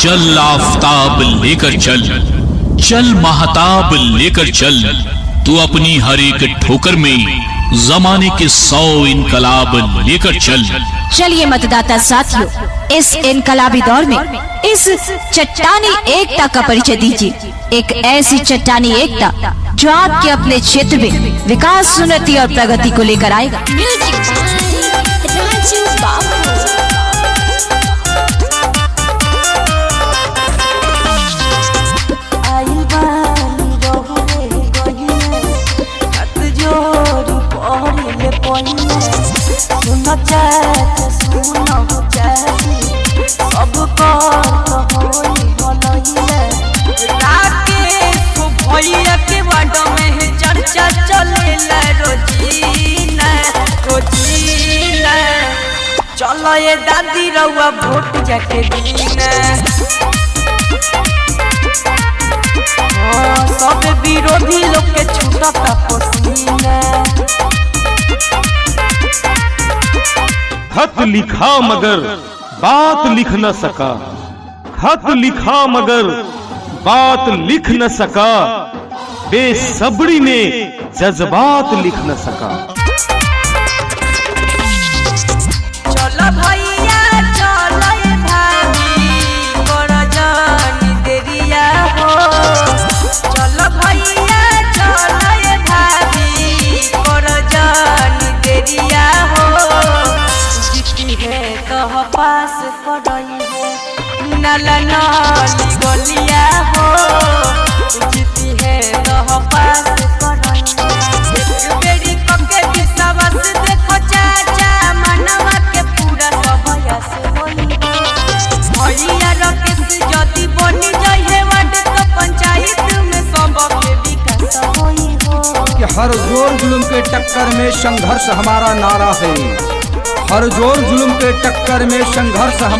चल आफताब लेकर चल, चल महताब लेकर चल, तू अपनी हर एक ठोकर में जमाने के 100 इनकलाब लेकर चल। चलिए मतदाता साथियों, इस इनकलाबी दौर में इस चट्टानी एकता का परिचय दीजिए। एक ऐसी चट्टानी एकता जो आपके अपने क्षेत्र में विकास, उन्नति और प्रगति को लेकर आएगा। चर्चा चलेला रोजीना रोजीना, चलो ये दादी रउआ वोट जाके दीना। सब विरोधी लोग के छूटा का पसीना। खत लिखा मगर बात लिख न सका, खत लिखा मगर बात लिख न सका, बेसब्री ने जज्बात लिख न सका। चलो भैया चलो ये भाभी बड़ा जानी देरिया हो, चलो भैया चलो ये भाभी बड़ा जानी देरिया हो। जीती है तो पास करई है नाला नाली गलिया हो, जीती है तो पास करई एक बेरी कके विश्वास देखो चाचा मनवा के पूरा सबया से होई। भैया रकेश जदी बनी जाई है वार्ड तो पंचायत में सबके विकास होई हो। कि हर जोर जुल्म के टक्कर में संघर्ष हमारा नारा है, हर जोर जुल्म के टक्कर में संघर्ष